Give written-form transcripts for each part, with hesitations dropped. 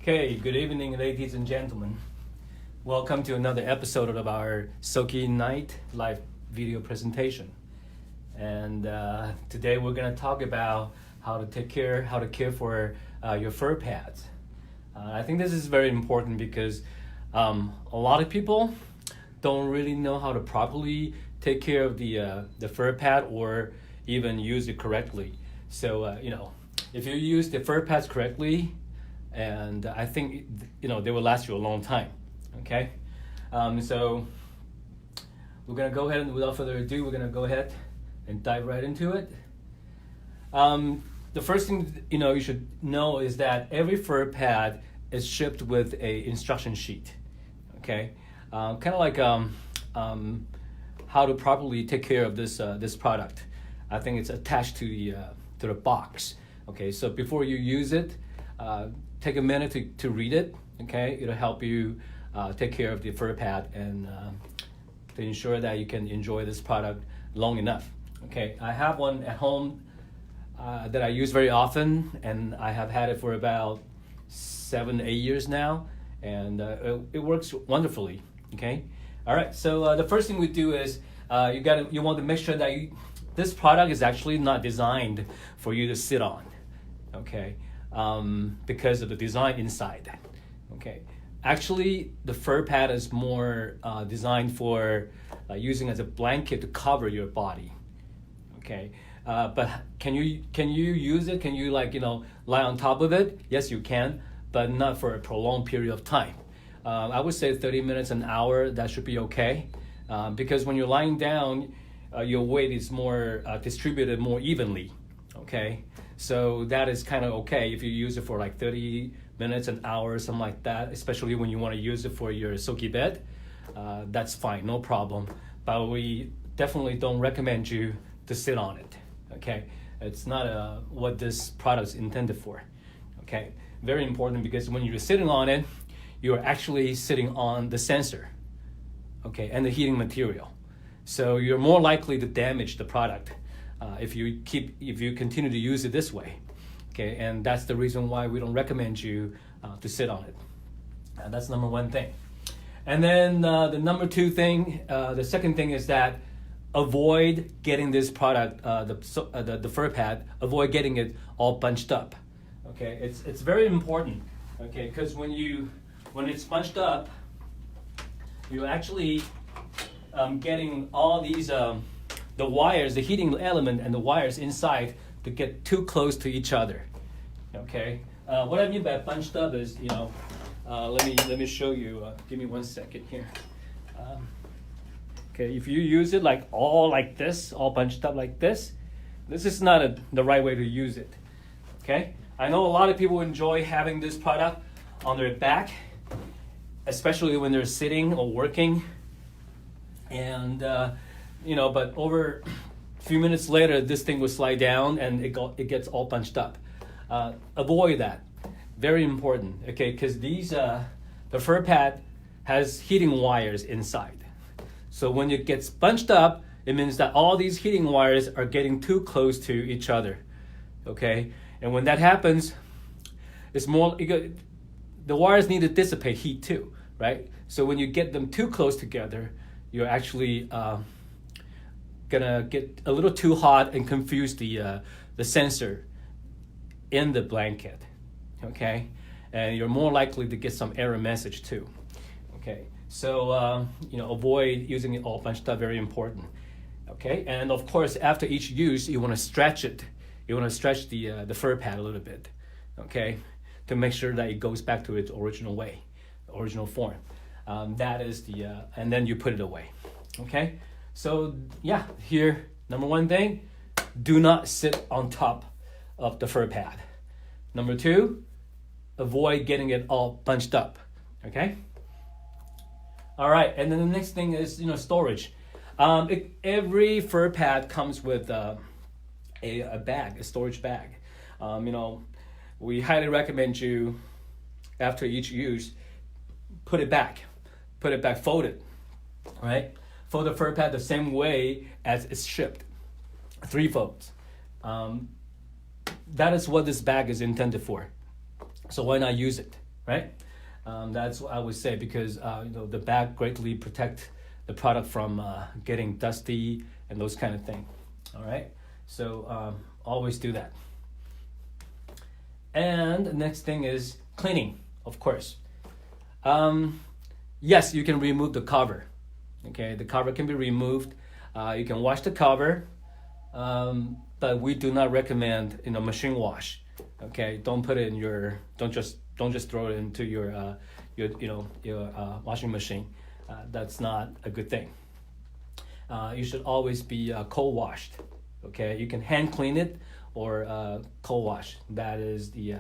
Okay, good evening, ladies and gentlemen. Welcome to another episode of our Soki Night live video presentation. And today we're going to talk about how to care for your FIR pads. I think this is very important because a lot of people don't really know how to properly take care of the FIR pad or even use it correctly. So if you use the FIR pads correctly, and I think they will last you a long time. Okay, so we're gonna go ahead and without further ado, we're gonna go ahead and dive right into it. The first thing you should know is that every FIR pad is shipped with a instruction sheet. Okay, kind of like how to properly take care of this product. I think it's attached to the box. Okay, so before you use it, take a minute to read it. Okay, it'll help you take care of the FIR pad and to ensure that you can enjoy this product long enough. Okay, I have one at home that I use very often, and I have had it for about 7-8 years now, and it works wonderfully. Okay, all right. So the first thing we do is you want to make sure that this product is actually not designed for you to sit on. Okay, because of the design inside. Okay, actually the FIR pad is more designed for using as a blanket to cover your body. Okay, but can you use it? Can you lie on top of it? Yes, you can, but not for a prolonged period of time. I would say 30 minutes, an hour, that should be okay, because when you're lying down, your weight is more distributed more evenly. Okay, so that is kind of okay if you use it for like 30 minutes, an hour, something like that, especially when you want to use it for your Soki bed. That's fine, no problem. But we definitely don't recommend you to sit on it. Okay, it's not what this product is intended for. Okay, very important, because when you're sitting on it, you're actually sitting on the sensor, okay, and the heating material. So you're more likely to damage the product if you continue to use it this way. Okay, and that's the reason why we don't recommend you to sit on it. That's number one thing. And then the number two thing, the second thing is that avoid getting this product, the FIR pad, avoid getting it all bunched up. Okay, it's very important. Okay, because when it's bunched up, you're actually getting all these the wires, the heating element and the wires inside to get too close to each other. Okay, what I mean by bunched up is, let me show you. Give me 1 second here. Okay, if you use it all bunched up like this is not the right way to use it. Okay, I know a lot of people enjoy having this product on their back, especially when they're sitting or working, and but over a few minutes later, this thing will slide down and it gets all bunched up. Avoid that. Very important. Okay, because the FIR pad has heating wires inside. So when it gets bunched up, it means that all these heating wires are getting too close to each other. Okay, and when that happens, the wires need to dissipate heat too, right? So when you get them too close together, you're actually gonna get a little too hot and confuse the sensor in the blanket. Okay, and you're more likely to get some error message too. Okay, so avoid using it all bunched up. Very important. Okay, and of course after each use, you want to stretch it. You want to stretch the FIR pad a little bit. Okay, to make sure that it goes back to its original way, original form. That is and then you put it away. Okay, so yeah, here, number one thing, do not sit on top of the FIR pad. Number two, avoid getting it all bunched up. Okay, all right, and then the next thing is storage. Every FIR pad comes with a bag, a storage bag. We highly recommend you, after each use, put it back, fold it, right? Fold the FIR pad the same way as it's shipped, 3 folds. That is what this bag is intended for. So why not use it? right? That's what I would say, because the bag greatly protect the product from getting dusty and those kind of things. All right, so always do that. And the next thing is cleaning, of course. Yes, you can remove the cover. Okay, the cover can be removed. You can wash the cover, but we do not recommend machine wash. Okay, don't put it in your don't just throw it into your washing machine. That's not a good thing. You should always be cold washed. Okay, you can hand clean it or cold wash. That is the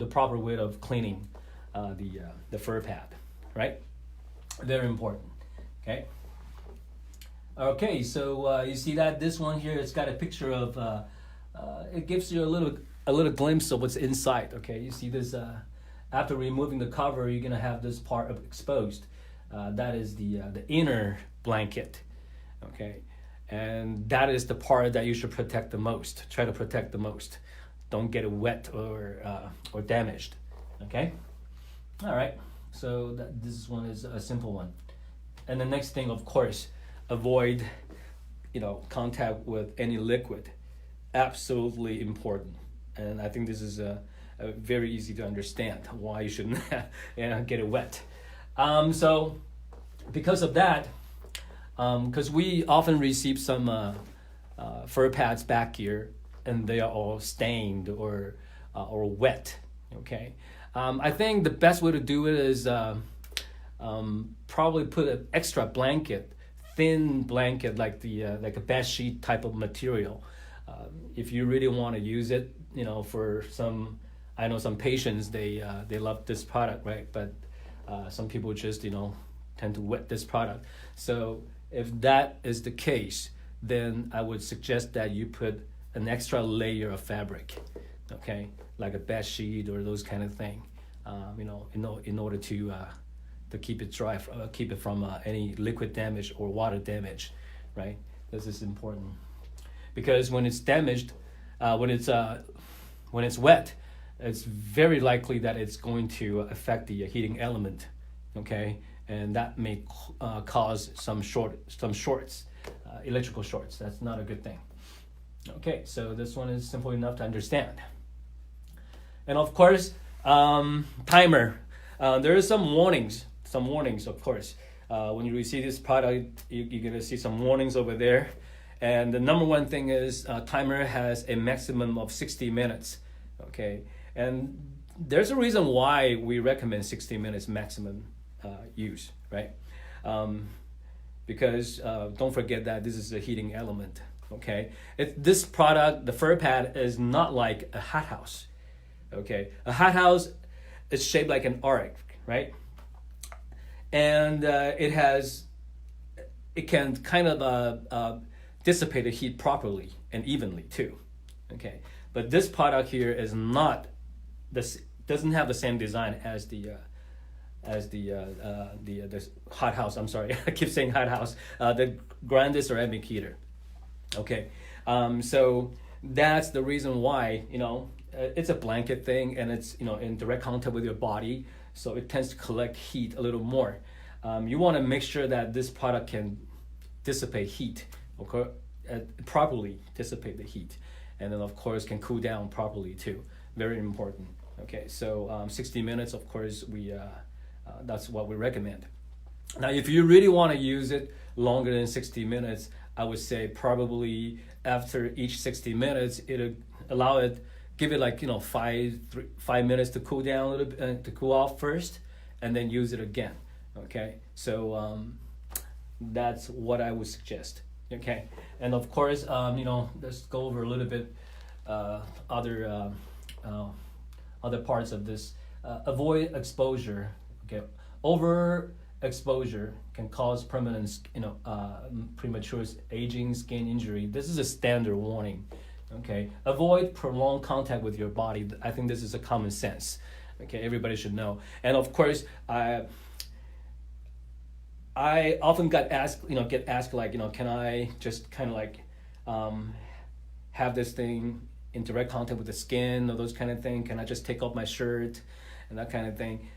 proper way of cleaning the FIR Pad, right? Very important. Okay. Okay, so you see that this one here, it's got a picture of. It gives you a little glimpse of what's inside. Okay, you see this. After removing the cover, you're gonna have this part exposed. That is the inner blanket. Okay, and that is the part that you should protect the most. Try to protect the most. Don't get it wet or damaged. Okay. All right. So this one is a simple one. And the next thing, of course, avoid contact with any liquid. Absolutely important. And I think this is a very easy to understand why you shouldn't get it wet. So because of that, because we often receive some FIR Pads back here, and they are all stained or wet. Okay, I think the best way to do it is probably put an extra blanket, thin blanket, like a bed sheet type of material. If you really want to use it, for some, I know some patients, they love this product, right? But some people just tend to wet this product. So if that is the case, then I would suggest that you put an extra layer of fabric, okay, like a bed sheet or those kind of thing, in order to keep it dry, keep it from any liquid damage or water damage, right? This is important, because when it's damaged, when it's wet, it's very likely that it's going to affect the heating element, okay, and that may cause some shorts, electrical shorts. That's not a good thing. Okay, so this one is simple enough to understand. And of course, timer. There is some warnings, of course. When you receive this product, you're gonna see some warnings over there. And the number one thing is timer has a maximum of 60 minutes, okay? And there's a reason why we recommend 60 minutes maximum use, right? Because don't forget that this is a heating element, okay? This product, the FIR Pad, is not like a hothouse, okay? A hothouse is shaped like an arc, right? And it can kind of dissipate the heat properly and evenly too, okay? But this product here is not doesn't have the same design as the hothouse. I'm sorry, I keep saying hothouse. The grand ceramic heater, okay? So that's the reason why it's a blanket thing, and it's in direct contact with your body, so it tends to collect heat a little more. You want to make sure that this product can dissipate heat, okay, properly dissipate the heat, and then of course can cool down properly too. Very important. Okay, so 60 minutes, of course, that's what we recommend. Now, if you really want to use it longer than 60 minutes, I would say probably after each 60 minutes, give it like 5 minutes to cool down a little bit, to cool off first, and then use it again. Okay, so that's what I would suggest. Okay, and of course, let's go over a little bit other parts of this. Avoid exposure. Okay, overexposure can cause permanent, premature aging, skin injury. This is a standard warning. Okay, avoid prolonged contact with your body. I think this is a common sense. Okay, everybody should know. And of course, I often get asked like, can I just kind of like have this thing, in direct contact with the skin or those kind of thing? Can I just take off my shirt and that kind of thing?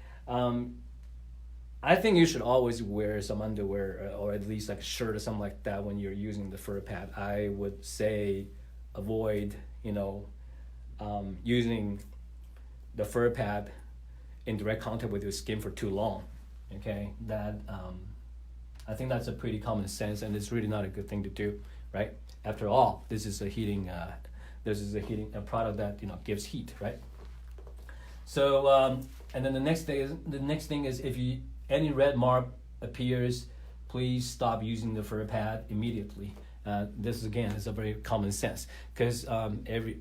I think you should always wear some underwear or at least like a shirt or something like that when you're using the FIR Pad. I would say avoid, using the FIR Pad in direct contact with your skin for too long. Okay, that I think that's a pretty common sense, and it's really not a good thing to do, right? After all, this is a heating product that gives heat, right? So and then the next thing is if any red mark appears, please stop using the FIR Pad immediately. This again is a very common sense because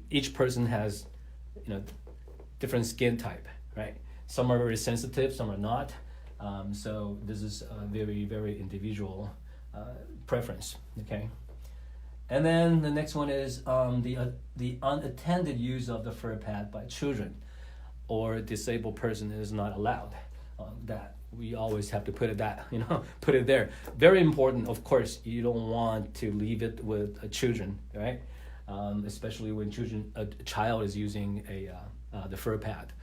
each person has different skin type, right? Some are very sensitive, some are not. So this is a very, very individual preference. Okay. And then the next one is the unattended use of the FIR Pad by children or a disabled person is not allowed. That we always have to put it there. Very important, of course. You don't want to leave it with children, right? Especially when a child is using the FIR Pad.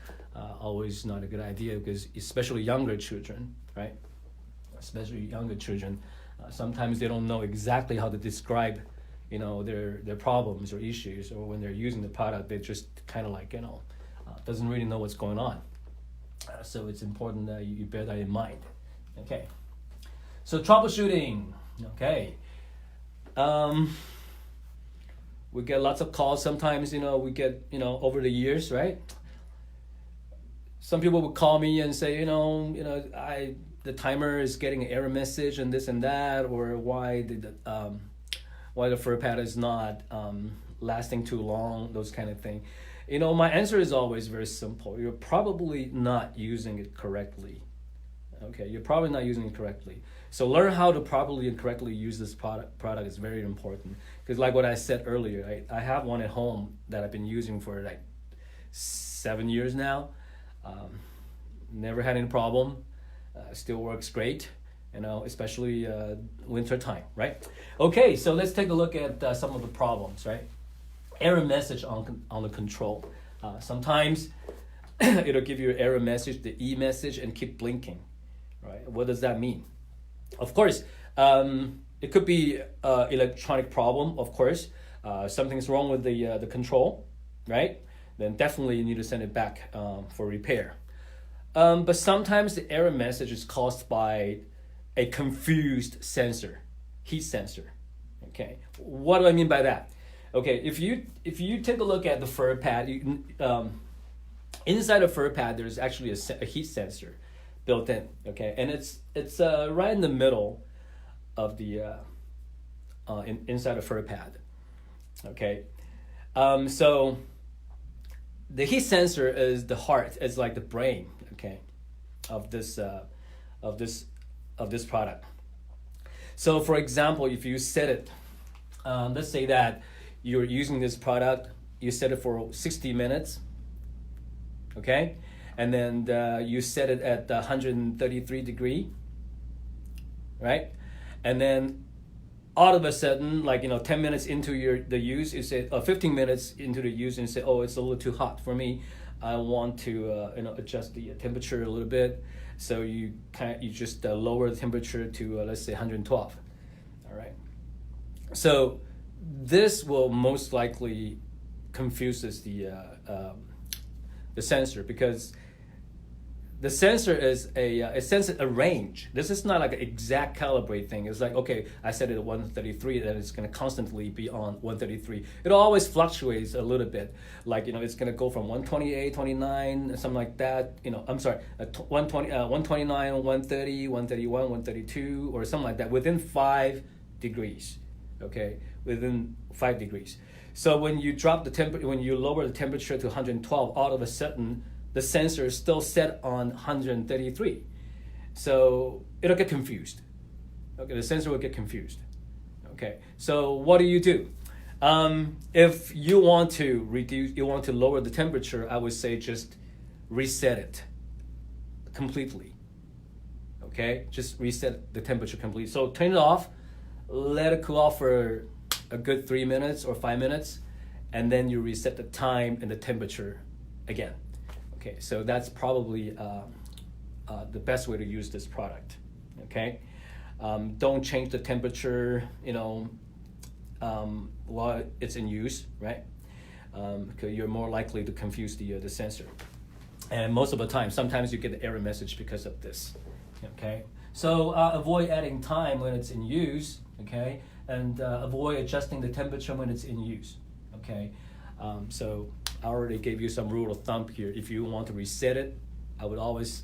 Always not a good idea because especially younger children, right? Especially younger children, sometimes they don't know exactly how to describe, their problems or issues, or when they're using the product, they just kind of like, doesn't really know what's going on. So it's important that you bear that in mind. Okay. So troubleshooting. Okay. We get lots of calls sometimes, we get, over the years, right? Some people would call me and say, the timer is getting an error message and this and that, or why the FIR Pad is not lasting too long, those kind of thing. My answer is always very simple. You're probably not using it correctly. Okay, you're probably not using it correctly. So learn how to properly and correctly use this product is very important. Because like what I said earlier, I have one at home that I've been using for like 7 years now. Never had any problem. Still works great, especially winter time, right? Okay, so let's take a look at some of the problems, right? Error message on the control. Sometimes it'll give you an error message, the E message, and keep blinking, right? What does that mean? Of course, it could be electronic problem. Of course, something's wrong with the control, right? Then definitely you need to send it back for repair. But sometimes the error message is caused by a confused sensor, heat sensor. Okay, what do I mean by that? Okay, if you take a look at the FIR Pad, inside the FIR Pad there's actually a heat sensor built in. Okay, and it's right in the middle of the inside the FIR Pad. Okay, so the heat sensor is the heart, it's like the brain, okay, of this product. So for example, if you set it, let's say that you're using this product, you set it for 60 minutes, okay, and then you set it at 133 degree, right, and then all of a sudden, 10 minutes into the use, you say, 15 minutes into the use, and you say, oh, it's a little too hot for me. I want to, adjust the temperature a little bit. So you just lower the temperature to, let's say, 112. All right. So this will most likely confuses the sensor, because the sensor is it senses a range. This is not like an exact calibrate thing. It's like, okay, I set it at 133, then it's going to constantly be on 133. It always fluctuates a little bit. It's going to go from 128, 29, something like that. 129, 130, 131, 132, or something like that, within 5 degrees. Okay, within 5 degrees. So when you when you lower the temperature to 112, all of a sudden, the sensor is still set on 133. So it'll get confused. Okay, the sensor will get confused. Okay, so what do? If you want to lower the temperature, I would say just reset it completely. Okay, just reset the temperature completely. So turn it off, let it cool off for a good 3 minutes or 5 minutes, and then you reset the time and the temperature again. Okay, so that's probably the best way to use this product. Okay, don't change the temperature, while it's in use, right? Because you're more likely to confuse the sensor. And most of the time, sometimes you get the error message because of this. Okay, so avoid adding time when it's in use. Okay, and avoid adjusting the temperature when it's in use. Okay, so I already gave you some rule of thumb here. If you want to reset it, I would always,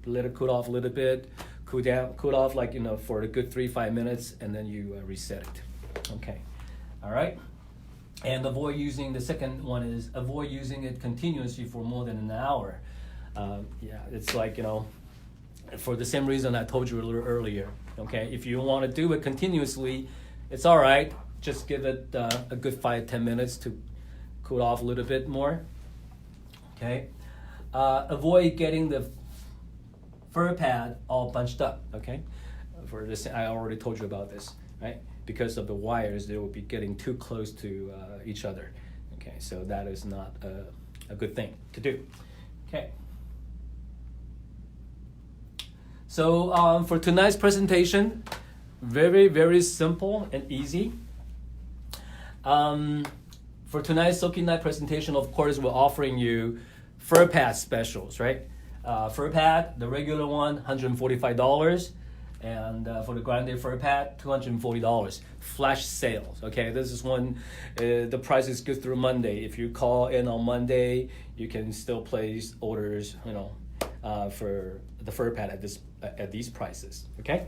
let it cool off a little bit, cool off like, for a good 3-5 minutes, and then you reset it. Okay, all right. And avoid using, the second one is avoid using it continuously for more than an hour. It's like, for the same reason I told you a little earlier. Okay, if you want to do it continuously, it's all right. Just give it a good 5-10 minutes to cool off a little bit more. Okay, avoid getting the FIR Pad all bunched up. Okay, for this I already told you about this, right? Because of the wires, they will be getting too close to each other. Okay, so that is not a good thing to do. Okay. So for tonight's presentation, very, very simple and easy. For tonight's Soaking Night presentation, of course, we're offering you FIR Pad specials, right? FIR Pad, the regular one, $145. And for the Grande FIR Pad, $240. Flash sales, okay? This is when the price is good through Monday. If you call in on Monday, you can still place orders, for the FIR Pad at these prices, okay?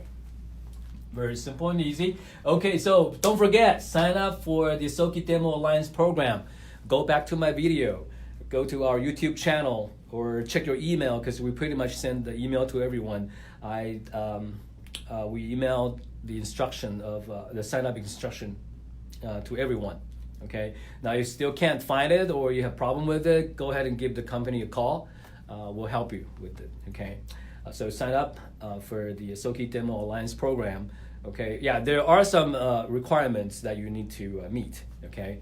Very simple and easy. Okay, so don't forget, sign up for the Soki Demo Alliance program. Go back to my video, go to our YouTube channel, or check your email, because we pretty much send the email to everyone. We emailed the instruction of the sign up instruction to everyone. Okay. Now you still can't find it or you have problem with it, go ahead and give the company a call. We'll help you with it. Okay. So sign up for the Soki Demo Alliance program. Okay. Yeah, there are some requirements that you need to meet. Okay.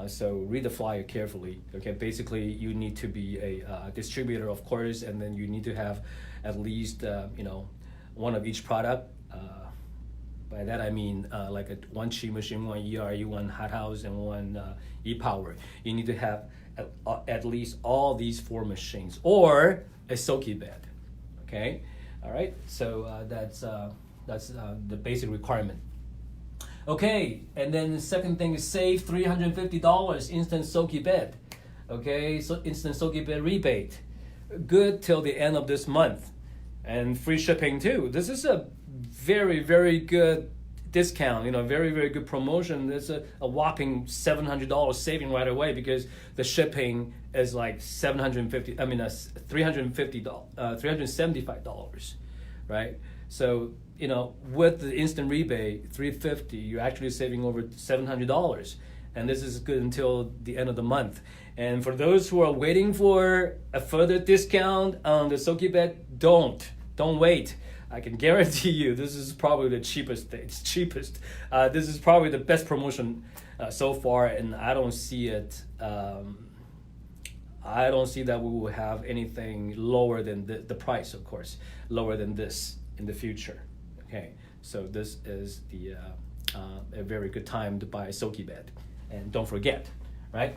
So read the flyer carefully. Okay. Basically, you need to be a distributor, of course, and then you need to have at least one of each product. By that I mean like one Qi machine, one ERE, one hot house, and one e-power. You need to have at least all these 4 machines or a Soki bed. Okay, all right. So that's the basic requirement. Okay, and then the second thing is save $350 instant Soki bed. Okay, so instant Soki bed rebate, good till the end of this month. And free shipping too. This is a very, very good discount, very, very good promotion. There's a whopping $700 saving right away because the shipping is like $375, right? So, with the instant rebate, $350, you're actually saving over $700. And this is good until the end of the month. And for those who are waiting for a further discount on the Soki bed, don't wait. I can guarantee you this is probably the cheapest. It's cheapest. This is probably the best promotion so far, and I don't see it. I don't see that we will have anything lower than the price, of course, lower than this in the future. Okay, so this is a very good time to buy a Soki bed, and don't forget, right?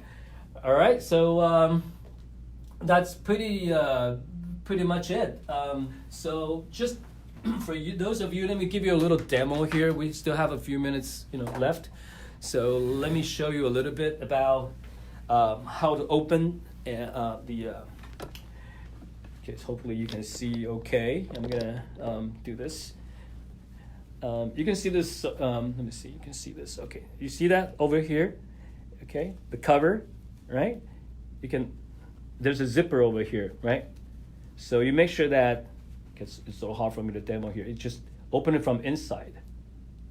All right, so that's pretty much it. So just for you, those of you, let me give you a little demo here. We still have a few minutes, left. So let me show you a little bit about how to open the. Okay, so hopefully you can see. Okay, I'm gonna do this. You can see this. Let me see. You can see this. Okay, you see that over here? Okay, the cover, right? You can. There's a zipper over here, right? So you make sure that, it's so hard for me to demo here. You just open it from inside.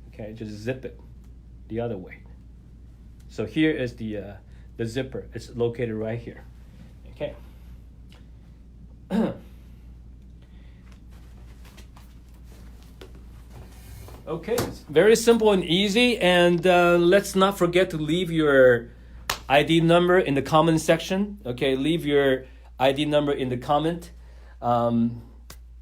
Okay, just zip it the other way. So here is the zipper. It's located right here. Okay. Okay, it's very simple and easy. And let's not forget to leave your ID number in the comment section. Okay, leave your ID number in the comment,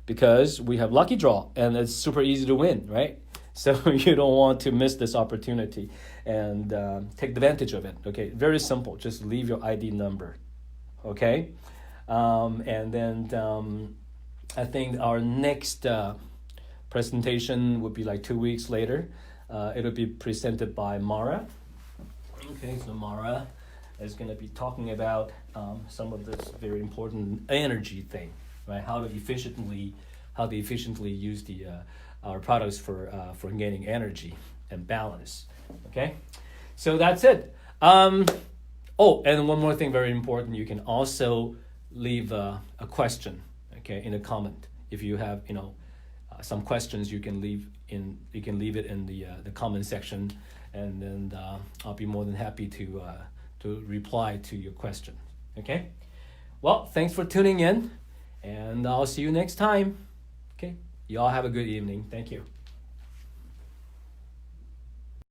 because we have lucky draw and it's super easy to win, right? So you don't want to miss this opportunity and take advantage of it. Okay, very simple. Just leave your ID number. Okay, and then I think our next presentation would be like 2 weeks later. It'll be presented by Mara. Okay, so Mara is going to be talking about some of this very important energy thing, right? How to efficiently use our products for gaining energy and balance. Okay, so that's it. Oh, and one more thing, very important. You can also leave a question, okay, in a comment. If you have, some questions, you can leave it in the comment section, and then I'll be more than happy to reply to your question. Okay. Well, thanks for tuning in, and I'll see you next time. Okay. You all have a good evening. Thank you.